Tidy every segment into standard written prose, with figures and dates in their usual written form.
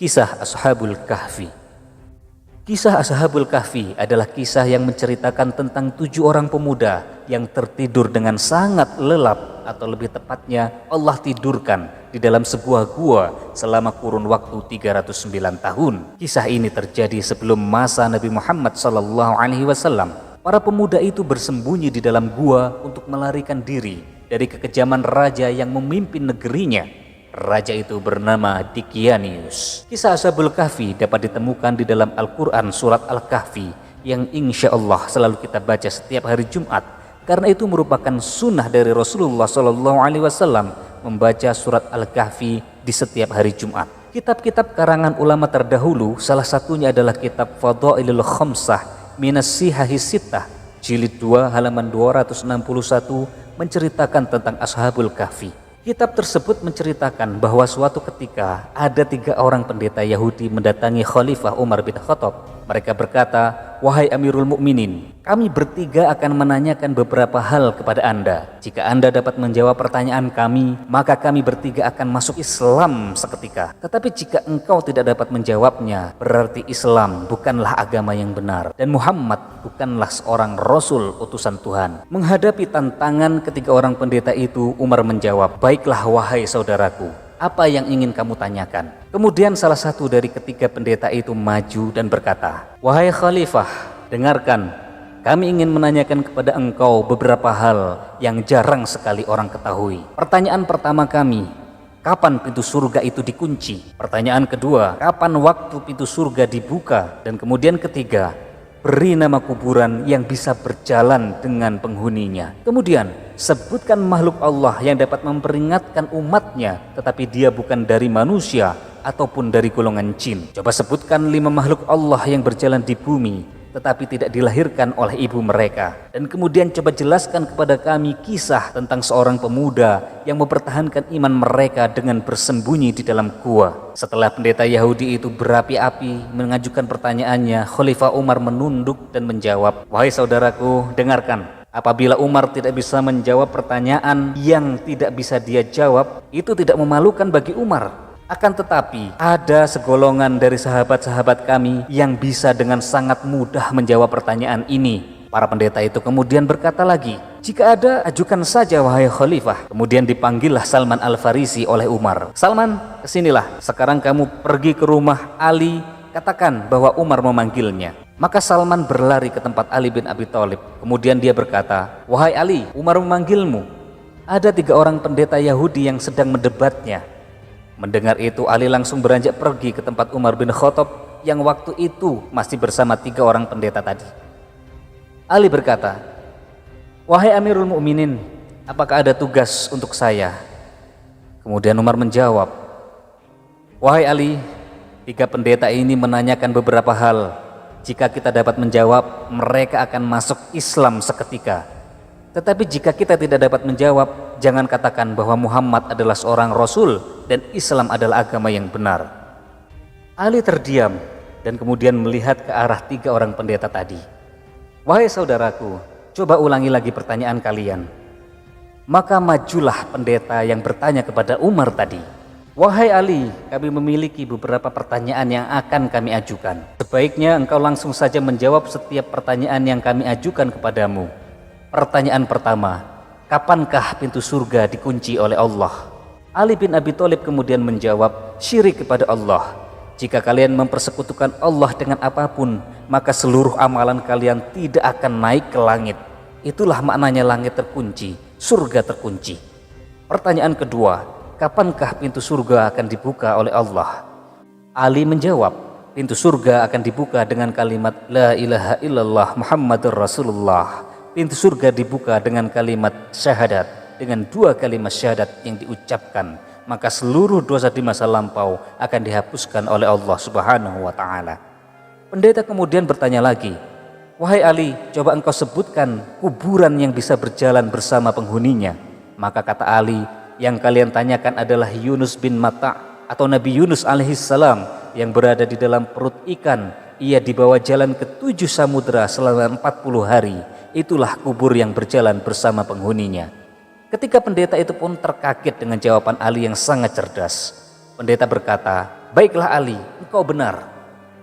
Kisah Ashabul Kahfi. Kisah Ashabul Kahfi adalah kisah yang menceritakan tentang 7 orang pemuda yang tertidur dengan sangat lelap, atau lebih tepatnya Allah tidurkan di dalam sebuah gua selama kurun waktu 309 tahun. Kisah ini terjadi sebelum masa Nabi Muhammad SAW. Para pemuda itu bersembunyi di dalam gua untuk melarikan diri dari kekejaman raja yang memimpin negerinya. Raja itu bernama Dicyanus. Kisah Ashabul Kahfi dapat ditemukan di dalam Al-Quran surat Al-Kahfi yang insya Allah selalu kita baca setiap hari Jumat, karena itu merupakan sunnah dari Rasulullah SAW membaca surat Al-Kahfi di setiap hari Jumat. Kitab-kitab karangan ulama terdahulu, salah satunya adalah kitab Fadailul Khamsah Minas Sihahi Sittah jilid 2 halaman 261 menceritakan tentang Ashabul Kahfi. Kitab tersebut menceritakan bahwa suatu ketika ada 3 orang pendeta Yahudi mendatangi Khalifah Umar bin Khattab. Mereka berkata, "Wahai Amirul Mukminin, kami bertiga akan menanyakan beberapa hal kepada Anda. Jika Anda dapat menjawab pertanyaan kami, maka kami bertiga akan masuk Islam seketika. Tetapi jika engkau tidak dapat menjawabnya, berarti Islam bukanlah agama yang benar dan Muhammad bukanlah seorang Rasul utusan Tuhan." Menghadapi tantangan ketiga orang pendeta itu, Umar menjawab, "Baiklah wahai saudaraku, apa yang ingin kamu tanyakan?" Kemudian salah satu dari ketiga pendeta itu maju dan berkata, "Wahai Khalifah, dengarkan, kami ingin menanyakan kepada engkau beberapa hal yang jarang sekali orang ketahui. Pertanyaan pertama kami, kapan pintu surga itu dikunci? Pertanyaan kedua, kapan waktu pintu surga dibuka? Dan kemudian ketiga, beri nama kuburan yang bisa berjalan dengan penghuninya. Kemudian sebutkan makhluk Allah yang dapat memperingatkan umatnya, tetapi dia bukan dari manusia ataupun dari golongan jin. Coba sebutkan 5 makhluk Allah yang berjalan di bumi tetapi tidak dilahirkan oleh ibu mereka. Dan kemudian coba jelaskan kepada kami kisah tentang seorang pemuda yang mempertahankan iman mereka dengan bersembunyi di dalam gua." Setelah pendeta Yahudi itu berapi-api mengajukan pertanyaannya, Khalifah Umar menunduk dan menjawab, "Wahai saudaraku, dengarkan. Apabila Umar tidak bisa menjawab pertanyaan yang tidak bisa dia jawab, itu tidak memalukan bagi Umar. Akan tetapi ada segolongan dari sahabat-sahabat kami yang bisa dengan sangat mudah menjawab pertanyaan ini." Para pendeta itu kemudian berkata lagi, "Jika ada, ajukan saja wahai Khalifah." Kemudian dipanggillah Salman Al-Farisi oleh Umar. "Salman, kesinilah. Sekarang kamu pergi ke rumah Ali, katakan bahwa Umar memanggilnya." Maka Salman berlari ke tempat Ali bin Abi Thalib. Kemudian dia berkata, "Wahai Ali, Umar memanggilmu." Ada 3 orang pendeta Yahudi yang sedang mendebatnya. Mendengar itu, Ali langsung beranjak pergi ke tempat Umar bin Khattab yang waktu itu masih bersama 3 orang pendeta tadi. Ali berkata, "Wahai Amirul Mukminin, apakah ada tugas untuk saya?" Kemudian Umar menjawab, "Wahai Ali, 3 pendeta ini menanyakan beberapa hal. Jika kita dapat menjawab, mereka akan masuk Islam seketika. Tetapi jika kita tidak dapat menjawab, jangan katakan bahwa Muhammad adalah seorang Rasul dan Islam adalah agama yang benar." Ali terdiam dan kemudian melihat ke arah 3 orang pendeta tadi. "Wahai saudaraku, coba ulangi lagi pertanyaan kalian." Maka majulah pendeta yang bertanya kepada Umar tadi, "Wahai Ali, kami memiliki beberapa pertanyaan yang akan kami ajukan. Sebaiknya engkau langsung saja menjawab setiap pertanyaan yang kami ajukan kepadamu. Pertanyaan pertama, kapankah pintu surga dikunci oleh Allah?" Ali bin Abi Thalib kemudian menjawab, "Syirik kepada Allah. Jika kalian mempersekutukan Allah dengan apapun, maka seluruh amalan kalian tidak akan naik ke langit. Itulah maknanya langit terkunci, surga terkunci." Pertanyaan kedua, kapankah pintu surga akan dibuka oleh Allah? Ali menjawab, pintu surga akan dibuka dengan kalimat La ilaha illallah Muhammadur Rasulullah. Pintu surga dibuka dengan kalimat syahadat. Dengan 2 kalimat syahadat yang diucapkan, maka seluruh dosa di masa lampau akan dihapuskan oleh Allah Subhanahu wa ta'ala. Pendeta kemudian bertanya lagi, "Wahai Ali, coba engkau sebutkan kuburan yang bisa berjalan bersama penghuninya." Maka kata Ali, "Yang kalian tanyakan adalah Yunus bin Matta' atau Nabi Yunus alaihissalam yang berada di dalam perut ikan. Ia dibawa jalan ke 7 samudera selama 40 hari. Itulah kubur yang berjalan bersama penghuninya." Ketika pendeta itu pun terkaget dengan jawaban Ali yang sangat cerdas. Pendeta berkata, Baiklah Ali, engkau benar.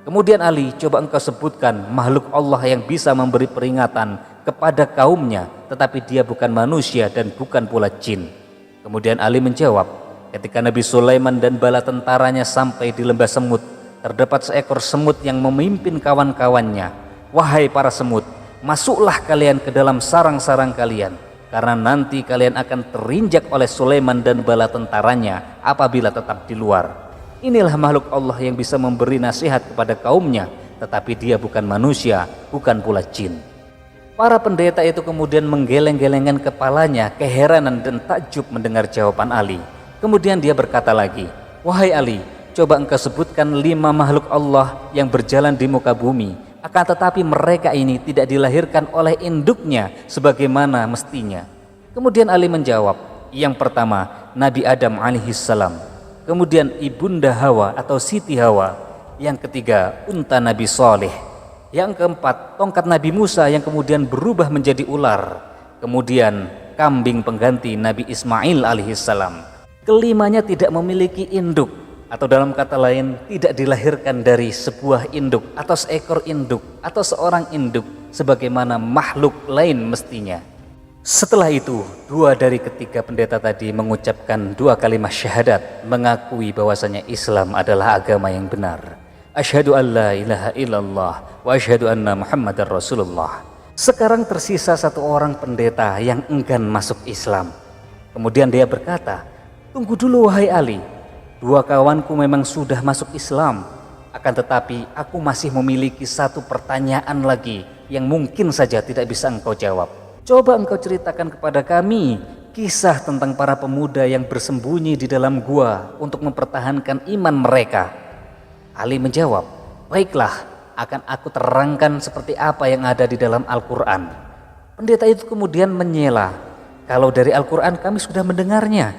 Kemudian Ali, coba engkau sebutkan makhluk Allah yang bisa memberi peringatan kepada kaumnya, tetapi dia bukan manusia dan bukan pula jin. Kemudian Ali menjawab, ketika Nabi Sulaiman dan bala tentaranya sampai di lembah semut, terdapat seekor semut yang memimpin kawan-kawannya. Wahai para semut, masuklah kalian ke dalam sarang-sarang kalian, karena nanti kalian akan terinjak oleh Sulaiman dan bala tentaranya apabila tetap di luar. Inilah makhluk Allah yang bisa memberi nasihat kepada kaumnya, tetapi dia bukan manusia, bukan pula jin. Para pendeta itu kemudian menggeleng-gelengkan kepalanya, keheranan dan takjub mendengar jawaban Ali. Kemudian dia berkata lagi, wahai Ali, coba engkau sebutkan 5 makhluk Allah yang berjalan di muka bumi, akan tetapi mereka ini tidak dilahirkan oleh induknya sebagaimana mestinya. Kemudian Ali menjawab, yang pertama Nabi Adam alaihissalam, kemudian Ibunda Hawa atau Siti Hawa, yang ketiga unta Nabi Saleh, yang keempat tongkat Nabi Musa yang kemudian berubah menjadi ular, kemudian kambing pengganti Nabi Ismail alaihissalam. Kelimanya tidak memiliki induk, atau dalam kata lain tidak dilahirkan dari sebuah induk atau seekor induk atau seorang induk sebagaimana makhluk lain mestinya. Setelah itu 2 dari ketiga pendeta tadi mengucapkan 2 kalimat syahadat, mengakui bahwasanya Islam adalah agama yang benar. Asyhadu an la ilaha illallah wa asyhadu anna Muhammadar Rasulullah. Sekarang tersisa 1 orang pendeta yang enggan masuk Islam. Kemudian dia berkata, tunggu dulu wahai Ali, 2 kawanku memang sudah masuk Islam, akan tetapi aku masih memiliki 1 pertanyaan lagi yang mungkin saja tidak bisa engkau jawab. Coba engkau ceritakan kepada kami kisah tentang para pemuda yang bersembunyi di dalam gua untuk mempertahankan iman mereka. Ali menjawab, baiklah, akan aku terangkan seperti apa yang ada di dalam Al-Quran. Pendeta itu kemudian menyela, kalau dari Al-Quran kami sudah mendengarnya.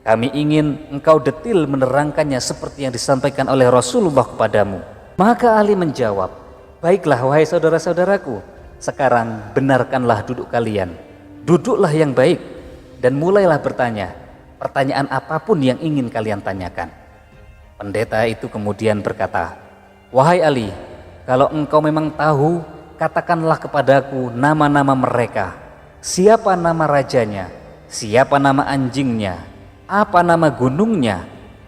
Kami ingin engkau detil menerangkannya seperti yang disampaikan oleh Rasulullah kepadamu. Maka Ali menjawab, baiklah wahai saudara-saudaraku, sekarang benarkanlah duduk kalian. Duduklah yang baik dan mulailah bertanya, pertanyaan apapun yang ingin kalian tanyakan. Pendeta itu kemudian berkata, wahai Ali, kalau engkau memang tahu, katakanlah kepadaku nama-nama mereka. Siapa nama rajanya? Siapa nama anjingnya? Apa nama gunungnya,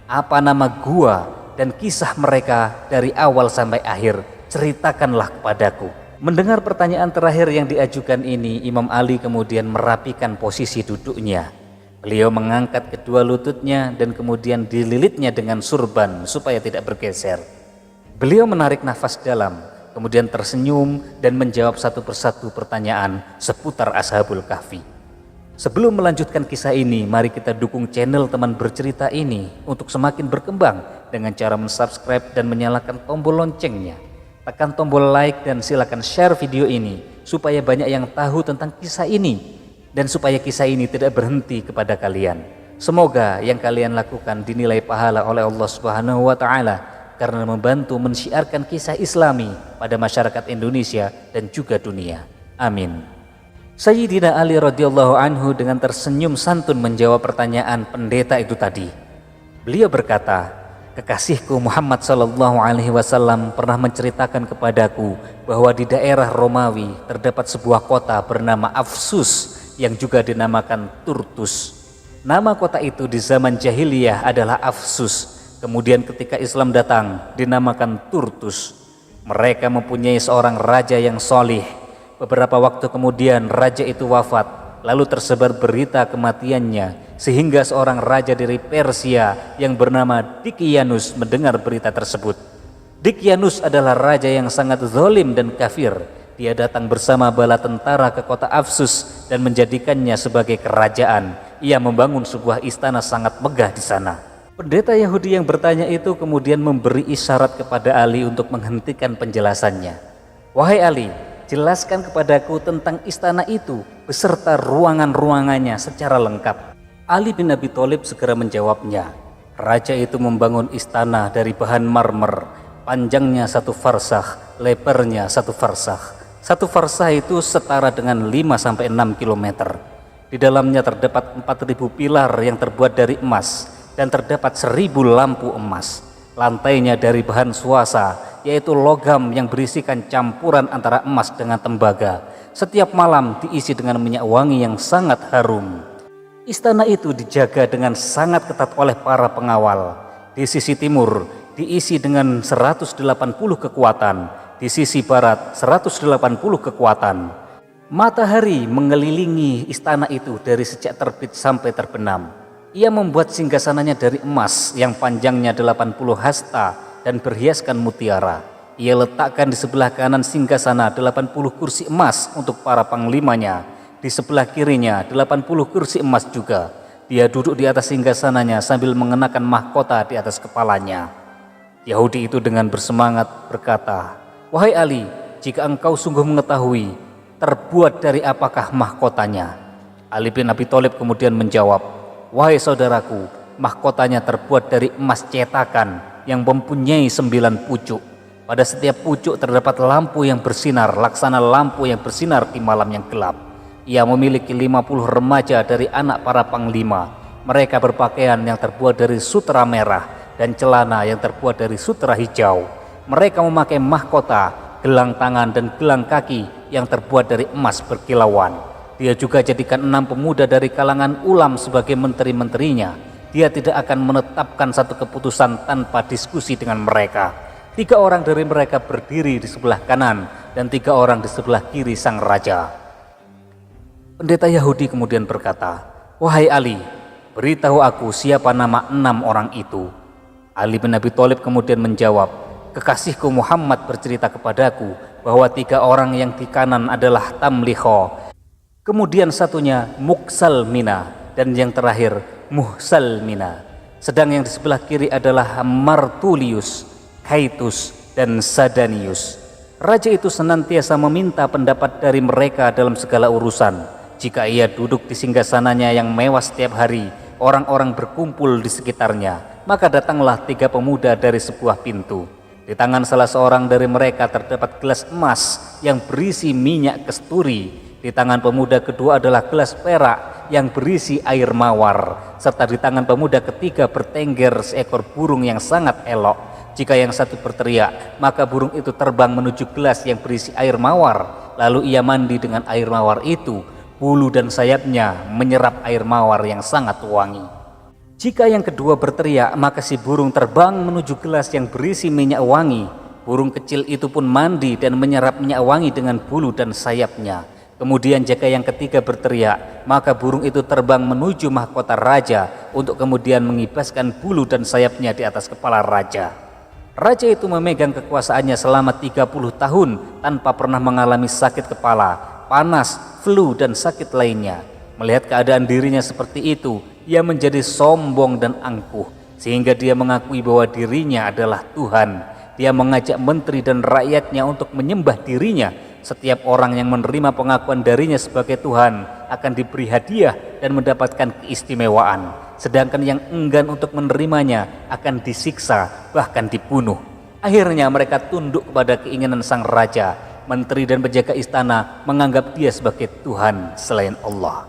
apa nama gua, dan kisah mereka dari awal sampai akhir, ceritakanlah kepadaku. Mendengar pertanyaan terakhir yang diajukan ini, Imam Ali kemudian merapikan posisi duduknya. Beliau mengangkat kedua lututnya dan kemudian dililitnya dengan surban supaya tidak bergeser. Beliau menarik nafas dalam, kemudian tersenyum dan menjawab satu persatu pertanyaan seputar Ashabul Kahfi. Sebelum melanjutkan kisah ini, mari kita dukung channel Teman Bercerita ini untuk semakin berkembang dengan cara mensubscribe dan menyalakan tombol loncengnya. Tekan tombol like dan silakan share video ini supaya banyak yang tahu tentang kisah ini dan supaya kisah ini tidak berhenti kepada kalian. Semoga yang kalian lakukan dinilai pahala oleh Allah Subhanahu wa taala karena membantu mensyiarkan kisah Islami pada masyarakat Indonesia dan juga dunia. Amin. Sayyidina Ali radhiyallahu anhu dengan tersenyum santun menjawab pertanyaan pendeta itu tadi. Beliau berkata, kekasihku Muhammad sallallahu alaihi wasallam pernah menceritakan kepadaku bahwa di daerah Romawi terdapat sebuah kota bernama Afsus yang juga dinamakan Turtus. Nama kota itu di zaman jahiliyah adalah Afsus. Kemudian ketika Islam datang dinamakan Turtus. Mereka mempunyai seorang raja yang solih. Beberapa waktu kemudian raja itu wafat, lalu tersebar berita kematiannya, sehingga seorang raja dari Persia yang bernama Dikyanus mendengar berita tersebut. Dikyanus adalah raja yang sangat zalim dan kafir. Dia datang bersama bala tentara ke kota Afsus dan menjadikannya sebagai kerajaan. Ia membangun sebuah istana sangat megah di sana. Pendeta Yahudi yang bertanya itu kemudian memberi isyarat kepada Ali untuk menghentikan penjelasannya. Wahai Ali, jelaskan kepadaku tentang istana itu beserta ruangan-ruangannya secara lengkap. Ali bin Abi Thalib segera menjawabnya. Raja itu membangun istana dari bahan marmer, panjangnya 1 farsakh, lebarnya 1 farsakh. 1 farsakh itu setara dengan 5-6 km. Di dalamnya terdapat 4.000 pilar yang terbuat dari emas dan terdapat 1.000 lampu emas. Lantainya dari bahan suasa, yaitu logam yang berisikan campuran antara emas dengan tembaga. Setiap malam diisi dengan minyak wangi yang sangat harum. Istana itu dijaga dengan sangat ketat oleh para pengawal. Di sisi timur diisi dengan 180 kekuatan, di sisi barat 180 kekuatan. Matahari mengelilingi istana itu dari sejak terbit sampai terbenam. Ia membuat singgasananya dari emas yang panjangnya 80 hasta dan berhiaskan mutiara. Ia letakkan di sebelah kanan singgasana 80 kursi emas untuk para panglimanya. Di sebelah kirinya 80 kursi emas juga. Dia duduk di atas singgasananya sambil mengenakan mahkota di atas kepalanya. Yahudi itu dengan bersemangat berkata, "Wahai Ali, jika engkau sungguh mengetahui, terbuat dari apakah mahkotanya?" Ali bin Abi Thalib kemudian menjawab, "Wahai saudaraku, mahkotanya terbuat dari emas cetakan yang mempunyai 9 pucuk. Pada setiap pucuk terdapat lampu yang bersinar, laksana lampu yang bersinar di malam yang gelap. Ia memiliki 50 remaja dari anak para panglima. Mereka berpakaian yang terbuat dari sutera merah dan celana yang terbuat dari sutera hijau. Mereka memakai mahkota, gelang tangan dan gelang kaki yang terbuat dari emas berkilauan. Dia juga jadikan 6 pemuda dari kalangan ulam sebagai menteri-menterinya. Dia tidak akan menetapkan satu keputusan tanpa diskusi dengan mereka. 3 orang dari mereka berdiri di sebelah kanan dan 3 orang di sebelah kiri sang raja." Pendeta Yahudi kemudian berkata, "Wahai Ali, beritahu aku siapa nama 6 orang itu." Ali bin Abi Thalib kemudian menjawab, "Kekasihku Muhammad bercerita kepadaku bahwa 3 orang yang di kanan adalah Tamliho, kemudian satunya Muksalmina, dan yang terakhir Muhsalmina. Sedang yang di sebelah kiri adalah Martulius, Kaitus, dan Sadanius. Raja itu senantiasa meminta pendapat dari mereka dalam segala urusan. Jika ia duduk di singgasananya yang mewah setiap hari, orang-orang berkumpul di sekitarnya. Maka datanglah 3 pemuda dari sebuah pintu. Di tangan salah seorang dari mereka terdapat gelas emas yang berisi minyak kesturi. Di tangan pemuda kedua adalah gelas perak yang berisi air mawar, serta di tangan pemuda ketiga bertengger seekor burung yang sangat elok. Jika yang satu berteriak, maka burung itu terbang menuju gelas yang berisi air mawar, lalu ia mandi dengan air mawar itu. Bulu dan sayapnya menyerap air mawar yang sangat wangi. Jika yang kedua berteriak, maka si burung terbang menuju gelas yang berisi minyak wangi. Burung kecil itu pun mandi dan menyerap minyak wangi dengan bulu dan sayapnya. Kemudian jika yang ketiga berteriak, maka burung itu terbang menuju mahkota raja untuk kemudian mengibaskan bulu dan sayapnya di atas kepala raja. Raja itu memegang kekuasaannya selama 30 tahun tanpa pernah mengalami sakit kepala, panas, flu, dan sakit lainnya. Melihat keadaan dirinya seperti itu, ia menjadi sombong dan angkuh, sehingga dia mengakui bahwa dirinya adalah Tuhan. Dia mengajak menteri dan rakyatnya untuk menyembah dirinya. Setiap orang yang menerima pengakuan darinya sebagai Tuhan akan diberi hadiah dan mendapatkan keistimewaan. Sedangkan yang enggan untuk menerimanya akan disiksa, bahkan dibunuh. Akhirnya mereka tunduk kepada keinginan sang raja. Menteri dan penjaga istana menganggap dia sebagai Tuhan selain Allah.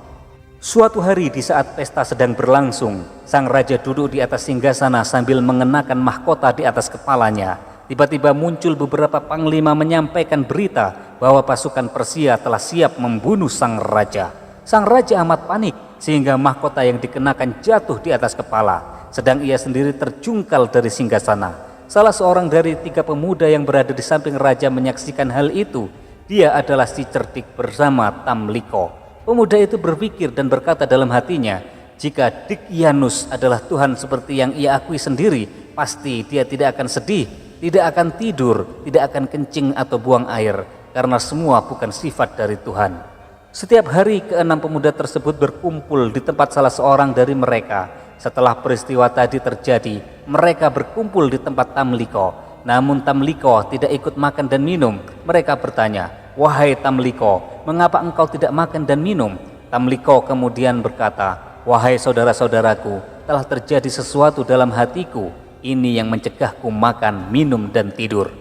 Suatu hari di saat pesta sedang berlangsung, sang raja duduk di atas singgasana sambil mengenakan mahkota di atas kepalanya. Tiba-tiba muncul beberapa panglima menyampaikan berita bahwa pasukan Persia telah siap membunuh sang raja. Sang raja amat panik sehingga mahkota yang dikenakan jatuh di atas kepala, sedang ia sendiri terjungkal dari singgasana. Salah seorang dari 3 pemuda yang berada di samping raja menyaksikan hal itu. Dia adalah si cerdik bersama Tamliko. Pemuda itu berpikir dan berkata dalam hatinya, jika Dikyanus adalah Tuhan seperti yang ia akui sendiri, pasti dia tidak akan sedih, tidak akan tidur, tidak akan kencing atau buang air, karena semua bukan sifat dari Tuhan. Setiap hari ke-6 pemuda tersebut berkumpul di tempat salah seorang dari mereka. Setelah peristiwa tadi terjadi, mereka berkumpul di tempat Tamliko. Namun Tamliko tidak ikut makan dan minum. Mereka bertanya, "Wahai Tamliko, mengapa engkau tidak makan dan minum?" Tamliko kemudian berkata, "Wahai saudara-saudaraku, telah terjadi sesuatu dalam hatiku. Ini yang mencegahku makan, minum, dan tidur."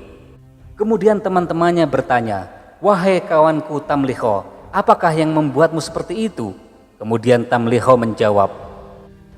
Kemudian teman-temannya bertanya, "Wahai kawanku Tamliho, apakah yang membuatmu seperti itu?" Kemudian Tamliho menjawab,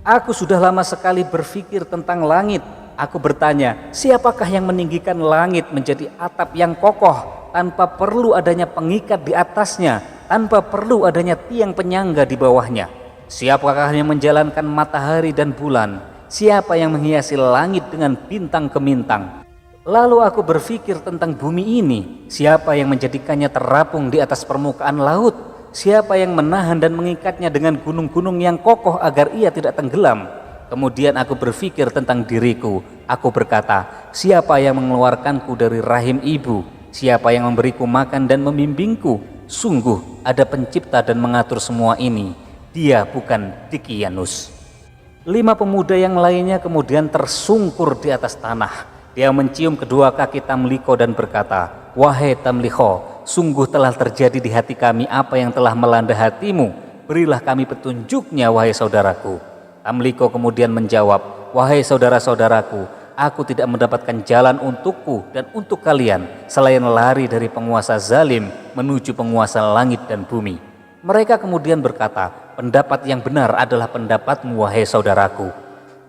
"Aku sudah lama sekali berpikir tentang langit, Aku bertanya, siapakah yang meninggikan langit menjadi atap yang kokoh tanpa perlu adanya pengikat di atasnya, tanpa perlu adanya tiang penyangga di bawahnya? Siapakah yang menjalankan matahari dan bulan? Siapa yang menghiasi langit dengan bintang gemintang? Lalu aku berpikir tentang bumi ini. Siapa yang menjadikannya terapung di atas permukaan laut? Siapa yang menahan dan mengikatnya dengan gunung-gunung yang kokoh agar ia tidak tenggelam? Kemudian aku berpikir tentang diriku. Aku berkata, siapa yang mengeluarkanku dari rahim ibu? Siapa yang memberiku makan dan membimbingku? Sungguh ada pencipta dan mengatur semua ini. Dia bukan Dicyanus. 5 pemuda yang lainnya kemudian tersungkur di atas tanah. Dia mencium kedua kaki Tamliko dan berkata, wahai Tamliko, sungguh telah terjadi di hati kami apa yang telah melanda hatimu. Berilah kami petunjuknya, wahai saudaraku. Tamliko kemudian menjawab, wahai saudara-saudaraku, aku tidak mendapatkan jalan untukku dan untuk kalian selain lari dari penguasa zalim menuju penguasa langit dan bumi. Mereka kemudian berkata, pendapat yang benar adalah pendapatmu, wahai saudaraku.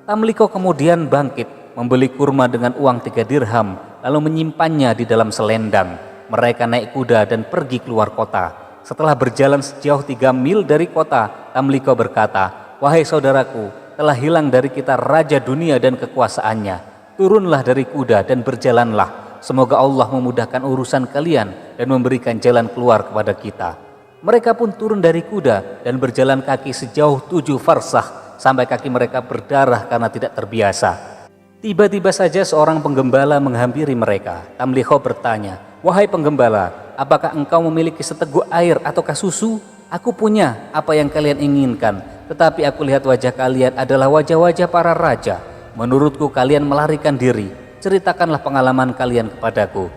Tamliko kemudian bangkit, membeli kurma dengan uang 3 dirham, lalu menyimpannya di dalam selendang. Mereka naik kuda dan pergi keluar kota. Setelah berjalan sejauh 3 mil dari kota, Tamliko berkata, wahai saudaraku, telah hilang dari kita raja dunia dan kekuasaannya. Turunlah dari kuda dan berjalanlah. Semoga Allah memudahkan urusan kalian dan memberikan jalan keluar kepada kita. Mereka pun turun dari kuda dan berjalan kaki sejauh 7 farsah sampai kaki mereka berdarah karena tidak terbiasa. Tiba-tiba saja seorang penggembala menghampiri mereka. Tamliko bertanya, wahai penggembala, apakah engkau memiliki seteguk air ataukah susu? Aku punya apa yang kalian inginkan, tetapi aku lihat wajah kalian adalah wajah-wajah para raja. Menurutku kalian melarikan diri. Ceritakanlah pengalaman kalian kepadaku.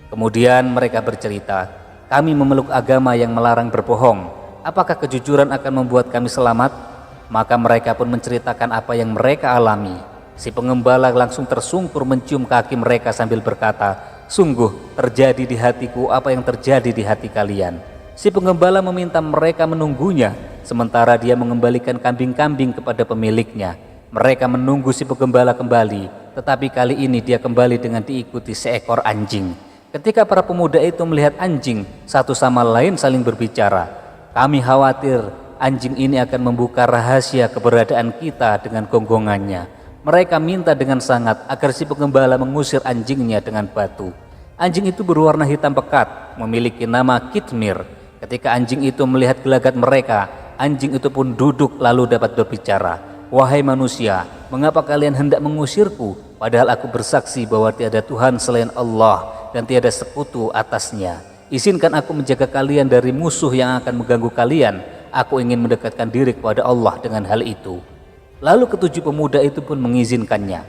Kemudian mereka bercerita, kami memeluk agama yang melarang berbohong. Apakah kejujuran akan membuat kami selamat? Maka mereka pun menceritakan apa yang mereka alami. Si pengembala langsung tersungkur mencium kaki mereka sambil berkata, sungguh terjadi di hatiku apa yang terjadi di hati kalian. Si pengembala meminta mereka menunggunya, sementara dia mengembalikan kambing-kambing kepada pemiliknya. Mereka menunggu si pengembala kembali, tetapi kali ini dia kembali dengan diikuti seekor anjing. Ketika para pemuda itu melihat anjing, satu sama lain saling berbicara. Kami khawatir anjing ini akan membuka rahasia keberadaan kita dengan gonggongannya. Mereka minta dengan sangat agar si pengembala mengusir anjingnya dengan batu. Anjing itu berwarna hitam pekat, memiliki nama Kitmir. Ketika anjing itu melihat gelagat mereka, anjing itu pun duduk lalu dapat berbicara. Wahai manusia, mengapa kalian hendak mengusirku? Padahal aku bersaksi bahwa tiada Tuhan selain Allah dan tiada sekutu atasnya. Izinkan aku menjaga kalian dari musuh yang akan mengganggu kalian. Aku ingin mendekatkan diri kepada Allah dengan hal itu. Lalu ketujuh pemuda itu pun mengizinkannya.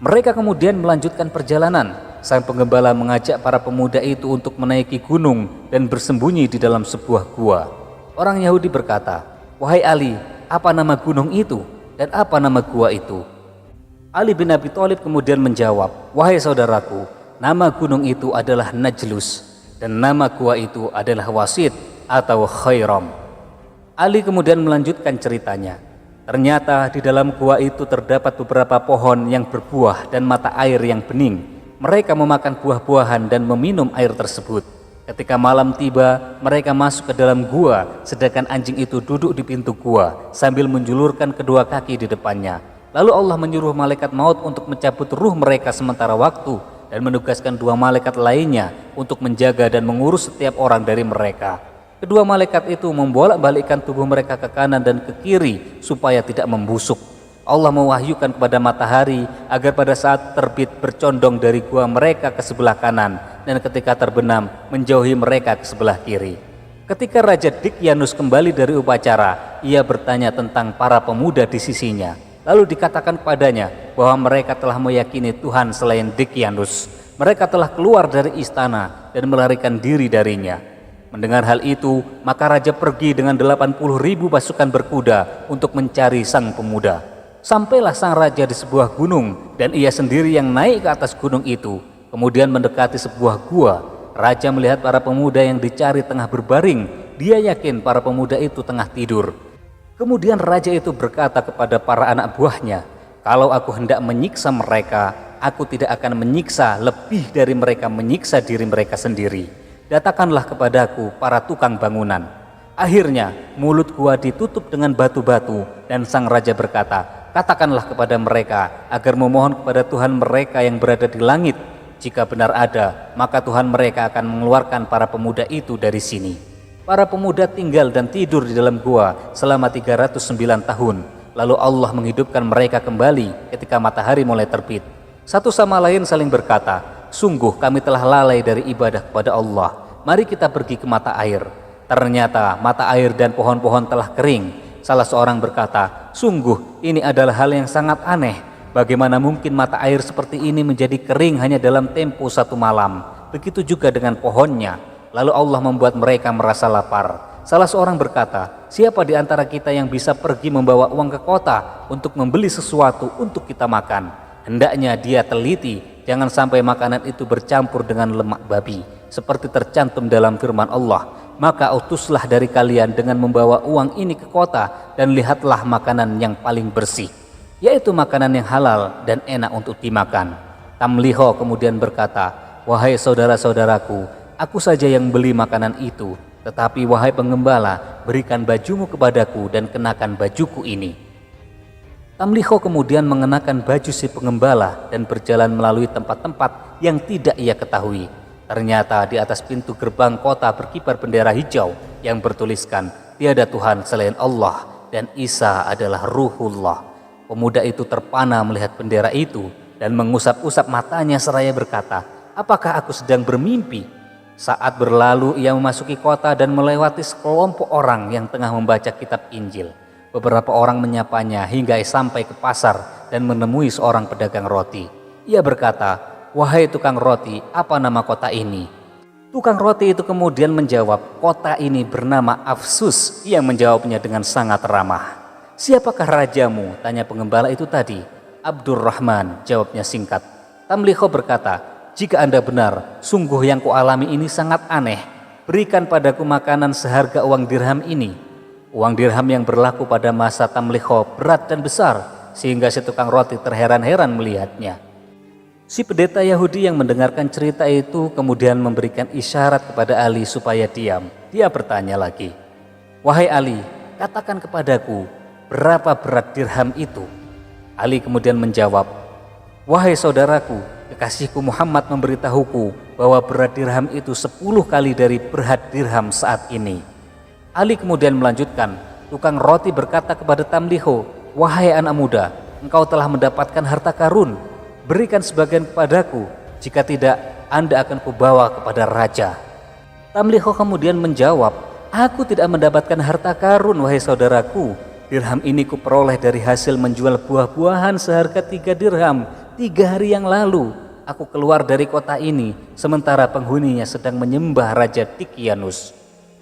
Mereka kemudian melanjutkan perjalanan. Sang penggembala mengajak para pemuda itu untuk menaiki gunung dan bersembunyi di dalam sebuah gua. Orang Yahudi berkata, wahai Ali, apa nama gunung itu dan apa nama gua itu? Ali bin Abi Thalib kemudian menjawab, wahai saudaraku, nama gunung itu adalah Najlus dan nama gua itu adalah Wasit atau Khairam. Ali kemudian melanjutkan ceritanya. Ternyata di dalam gua itu terdapat beberapa pohon yang berbuah dan mata air yang bening. Mereka memakan buah-buahan dan meminum air tersebut. Ketika malam tiba, mereka masuk ke dalam gua, sedangkan anjing itu duduk di pintu gua sambil menjulurkan kedua kaki di depannya. Lalu Allah menyuruh malaikat maut untuk mencabut ruh mereka sementara waktu dan menugaskan 2 malaikat lainnya untuk menjaga dan mengurus setiap orang dari mereka. Kedua malaikat itu membolak-balikkan tubuh mereka ke kanan dan ke kiri supaya tidak membusuk. Allah mewahyukan kepada matahari agar pada saat terbit bercondong dari gua mereka ke sebelah kanan dan ketika terbenam menjauhi mereka ke sebelah kiri. Ketika Raja Dicyanus kembali dari upacara, ia bertanya tentang para pemuda di sisinya. Lalu dikatakan kepadanya bahwa mereka telah meyakini Tuhan selain Dicyanus. Mereka telah keluar dari istana dan melarikan diri darinya. Mendengar hal itu, maka raja pergi dengan 80.000 pasukan berkuda untuk mencari sang pemuda. Sampailah sang raja di sebuah gunung dan ia sendiri yang naik ke atas gunung itu. Kemudian mendekati sebuah gua. Raja melihat para pemuda yang dicari tengah berbaring. Dia yakin para pemuda itu tengah tidur. Kemudian raja itu berkata kepada para anak buahnya, Kalau aku hendak menyiksa mereka, aku tidak akan menyiksa lebih dari mereka menyiksa diri mereka sendiri. Datangkanlah kepadaku para tukang bangunan. Akhirnya mulut gua ditutup dengan batu-batu dan sang raja berkata, katakanlah kepada mereka agar memohon kepada Tuhan mereka yang berada di langit. Jika benar ada, maka Tuhan mereka akan mengeluarkan para pemuda itu dari sini. Para pemuda tinggal dan tidur di dalam gua selama 309 tahun. Lalu Allah menghidupkan mereka kembali ketika matahari mulai terbit. Satu sama lain saling berkata, sungguh kami telah lalai dari ibadah kepada Allah. Mari kita pergi ke mata air. Ternyata mata air dan pohon-pohon telah kering. Salah seorang berkata, sungguh ini adalah hal yang sangat aneh. Bagaimana mungkin mata air seperti ini menjadi kering hanya dalam tempo 1 malam. Begitu juga dengan pohonnya. Lalu Allah membuat mereka merasa lapar. Salah seorang berkata, siapa di antara kita yang bisa pergi membawa uang ke kota untuk membeli sesuatu untuk kita makan? Hendaknya dia teliti, jangan sampai makanan itu bercampur dengan lemak babi, seperti tercantum dalam firman Allah. Maka utuslah dari kalian dengan membawa uang ini ke kota dan lihatlah makanan yang paling bersih, yaitu makanan yang halal dan enak untuk dimakan. Tamliho kemudian berkata, wahai saudara-saudaraku, aku saja yang beli makanan itu. Tetapi wahai pengembala, berikan bajumu kepadaku dan kenakan bajuku ini. Tamliho kemudian mengenakan baju si pengembala dan berjalan melalui tempat-tempat yang tidak ia ketahui. Ternyata di atas pintu gerbang kota berkibar bendera hijau yang bertuliskan, tiada Tuhan selain Allah dan Isa adalah Ruhullah. Pemuda itu terpana melihat bendera itu dan mengusap-usap matanya seraya berkata, apakah aku sedang bermimpi? Saat berlalu ia memasuki kota dan melewati sekelompok orang yang tengah membaca kitab Injil. Beberapa orang menyapanya hingga sampai ke pasar dan menemui seorang pedagang roti. Ia berkata, wahai tukang roti, apa nama kota ini? Tukang roti itu kemudian menjawab, kota ini bernama Afsus. Ia menjawabnya dengan sangat ramah. Siapakah rajamu? Tanya pengembala itu tadi. Abdurrahman, jawabnya singkat. Tamliho berkata, jika Anda benar, sungguh yang kualami ini sangat aneh. Berikan padaku makanan seharga uang dirham ini. Uang dirham yang berlaku pada masa Tamliho berat dan besar, sehingga si tukang roti terheran-heran melihatnya. Si pendeta Yahudi yang mendengarkan cerita itu kemudian memberikan isyarat kepada Ali supaya diam. Dia bertanya lagi, wahai Ali, katakan kepadaku, berapa berat dirham itu? Ali kemudian menjawab, wahai saudaraku, kekasihku Muhammad memberitahuku bahwa berat dirham itu 10 kali dari berat dirham saat ini. Ali kemudian melanjutkan, tukang roti berkata kepada Tamliho, wahai anak muda, engkau telah mendapatkan harta karun, berikan sebagian kepadaku, jika tidak Anda akan kubawa kepada raja. Tamliho kemudian menjawab, aku tidak mendapatkan harta karun wahai saudaraku, dirham ini kuperoleh dari hasil menjual buah-buahan seharga 3 dirham 3 hari yang lalu. Aku keluar dari kota ini sementara penghuninya sedang menyembah Raja Tikianus.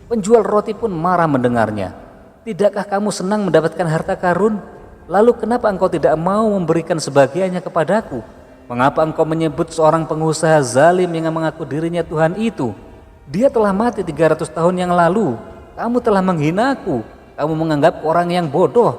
Penjual roti pun marah mendengarnya. Tidakkah kamu senang mendapatkan harta karun? Lalu kenapa engkau tidak mau memberikan sebagiannya kepadaku? Mengapa engkau menyebut seorang pengusaha zalim yang mengaku dirinya Tuhan itu? Dia telah mati 300 tahun yang lalu. Kamu telah menghinaku. Kamu menganggap orang yang bodoh.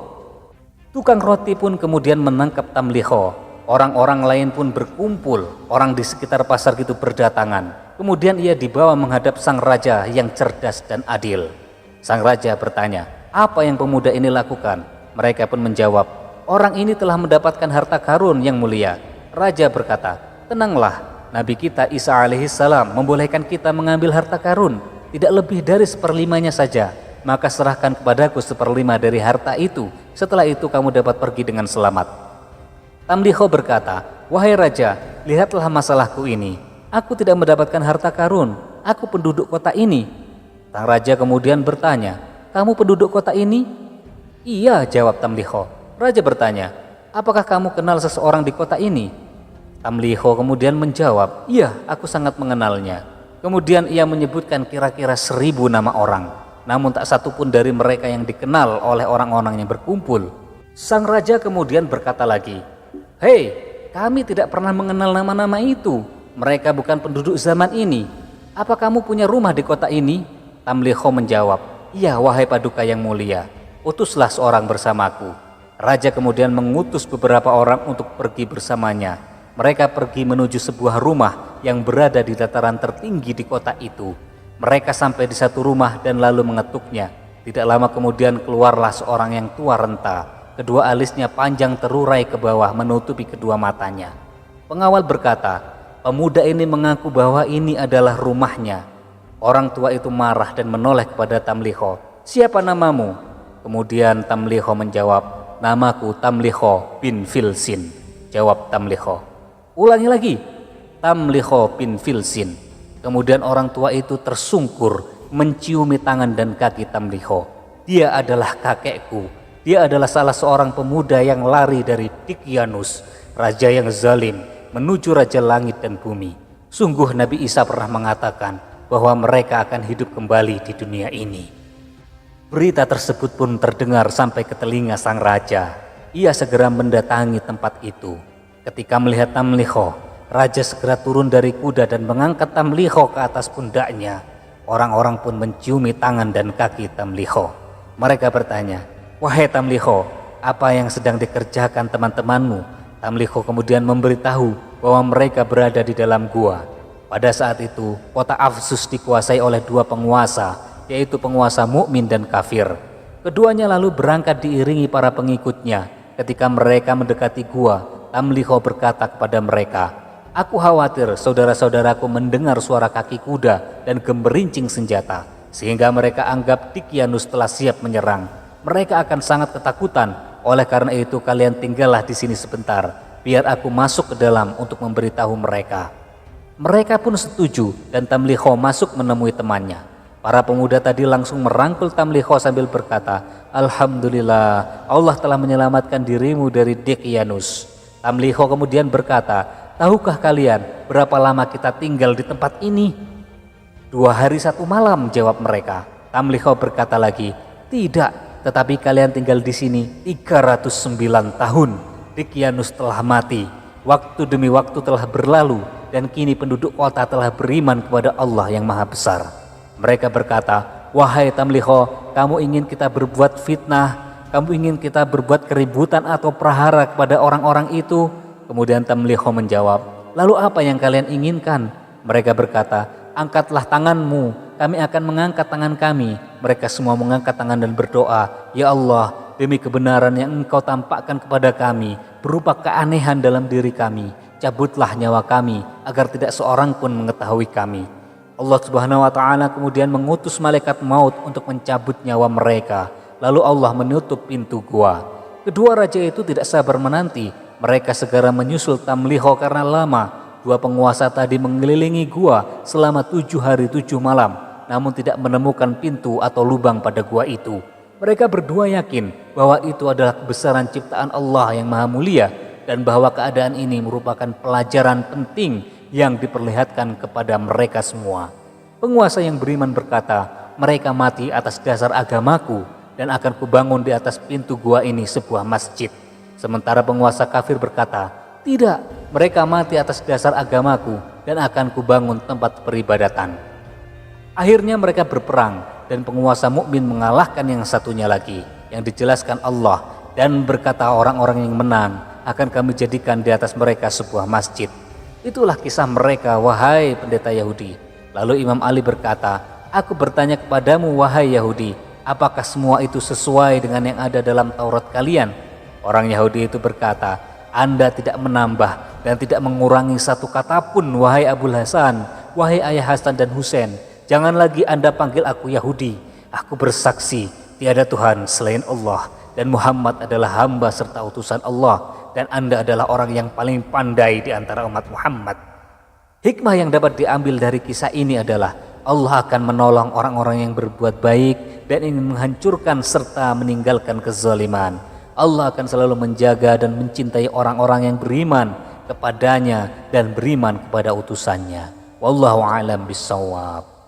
Tukang roti pun kemudian menangkap Tamliho. Orang-orang lain pun berkumpul, orang di sekitar pasar itu berdatangan. Kemudian ia dibawa menghadap sang raja yang cerdas dan adil. Sang raja bertanya, apa yang pemuda ini lakukan? Mereka pun menjawab, orang ini telah mendapatkan harta karun yang mulia. Raja berkata, tenanglah, Nabi kita Isa alaihissalam membolehkan kita mengambil harta karun, tidak lebih dari 1/5-nya saja. Maka serahkan kepadaku 1/5 dari harta itu, setelah itu kamu dapat pergi dengan selamat. Tamliho berkata, wahai raja, lihatlah masalahku ini. Aku tidak mendapatkan harta karun, aku penduduk kota ini. Sang raja kemudian bertanya, kamu penduduk kota ini? Iya, jawab Tamliho. Raja bertanya, apakah kamu kenal seseorang di kota ini? Tamliho kemudian menjawab, iya, aku sangat mengenalnya. Kemudian ia menyebutkan kira-kira 1000 nama orang. Namun tak satu pun dari mereka yang dikenal oleh orang-orang yang berkumpul. Sang raja kemudian berkata lagi, hei, kami tidak pernah mengenal nama-nama itu. Mereka bukan penduduk zaman ini. Apa kamu punya rumah di kota ini? Tamliho menjawab, iya wahai paduka yang mulia, utuslah seorang bersamaku. Raja kemudian mengutus beberapa orang untuk pergi bersamanya. Mereka pergi menuju sebuah rumah yang berada di dataran tertinggi di kota itu. Mereka sampai di satu rumah dan lalu mengetuknya. Tidak lama kemudian keluarlah seorang yang tua renta. Kedua alisnya panjang terurai ke bawah menutupi kedua matanya. Pengawal berkata, pemuda ini mengaku bahwa ini adalah rumahnya. Orang tua itu marah dan menoleh kepada Tamliho. Siapa namamu? Kemudian Tamliho menjawab, namaku Tamliho bin Filsin. Jawab Tamliho. Ulangi lagi, Tamliho bin Filsin. Kemudian orang tua itu tersungkur menciumi tangan dan kaki Tamliho. Dia adalah kakekku. Dia adalah salah seorang pemuda yang lari dari Dikyanus, raja yang zalim, menuju raja langit dan bumi. Sungguh Nabi Isa pernah mengatakan bahwa mereka akan hidup kembali di dunia ini. Berita tersebut pun terdengar sampai ke telinga sang raja. Ia segera mendatangi tempat itu. Ketika melihat Tamliho, raja segera turun dari kuda dan mengangkat Tamliho ke atas pundaknya. Orang-orang pun menciumi tangan dan kaki Tamliho. Mereka bertanya, wahai Tamliho, apa yang sedang dikerjakan teman-temanmu? Tamliho kemudian memberitahu bahwa mereka berada di dalam gua. Pada saat itu, kota Afsus dikuasai oleh dua penguasa, yaitu penguasa mukmin dan kafir. Keduanya lalu berangkat diiringi para pengikutnya. Ketika mereka mendekati gua, Tamliho berkata kepada mereka, aku khawatir saudara-saudaraku mendengar suara kaki kuda dan gemerincing senjata, sehingga mereka anggap Dikyanus telah siap menyerang. Mereka akan sangat ketakutan. Oleh karena itu kalian tinggallah di sini sebentar, biar aku masuk ke dalam untuk memberitahu mereka. Mereka pun setuju dan Tamliho masuk menemui temannya. Para pemuda tadi langsung merangkul Tamliho sambil berkata, Alhamdulillah, Allah telah menyelamatkan dirimu dari Dikyanus. Tamliho kemudian berkata, tahukah kalian berapa lama kita tinggal di tempat ini? 2 hari 1 malam, jawab mereka. Tamliho berkata lagi, tidak, tetapi kalian tinggal di sini 309 tahun. Dikyanus telah mati, waktu demi waktu telah berlalu, dan kini penduduk kota telah beriman kepada Allah yang Maha Besar. Mereka berkata, wahai Tamliho, kamu ingin kita berbuat fitnah, kamu ingin kita berbuat keributan atau prahara kepada orang-orang itu? Kemudian Tamliho menjawab, lalu apa yang kalian inginkan? Mereka berkata, angkatlah tanganmu, kami akan mengangkat tangan kami. Mereka semua mengangkat tangan dan berdoa, ya Allah, demi kebenaran yang Engkau tampakkan kepada kami, berupa keanehan dalam diri kami, cabutlah nyawa kami, agar tidak seorang pun mengetahui kami. Allah Subhanahu wa Ta'ala kemudian mengutus malaikat maut untuk mencabut nyawa mereka. Lalu Allah menutup pintu gua. Kedua raja itu tidak sabar menanti. Mereka segera menyusul Tamliho karena lama. Dua penguasa tadi mengelilingi gua selama 7 hari 7 malam, namun tidak menemukan pintu atau lubang pada gua itu. Mereka berdua yakin bahwa itu adalah kebesaran ciptaan Allah yang Maha Mulia, dan bahwa keadaan ini merupakan pelajaran penting yang diperlihatkan kepada mereka semua. Penguasa yang beriman berkata, mereka mati atas dasar agamaku, dan akan kubangun di atas pintu gua ini sebuah masjid. Sementara penguasa kafir berkata, tidak, mereka mati atas dasar agamaku, dan akan kubangun tempat peribadatan. Akhirnya mereka berperang, dan penguasa mukmin mengalahkan yang satunya lagi, yang dijelaskan Allah, dan berkata orang-orang yang menang, akan kami jadikan di atas mereka sebuah masjid. Itulah kisah mereka, wahai pendeta Yahudi. Lalu Imam Ali berkata, aku bertanya kepadamu, wahai Yahudi, apakah semua itu sesuai dengan yang ada dalam Taurat kalian? Orang Yahudi itu berkata, Anda tidak menambah dan tidak mengurangi satu kata pun, wahai Abul Hasan, wahai ayah Hasan dan Husain. Jangan lagi Anda panggil aku Yahudi. Aku bersaksi tiada Tuhan selain Allah, dan Muhammad adalah hamba serta utusan Allah, dan Anda adalah orang yang paling pandai di antara umat Muhammad. Hikmah yang dapat diambil dari kisah ini adalah Allah akan menolong orang-orang yang berbuat baik dan ingin menghancurkan serta meninggalkan kezaliman. Allah akan selalu menjaga dan mencintai orang-orang yang beriman kepadanya dan beriman kepada utusannya. Wallahu a'lam bishawab.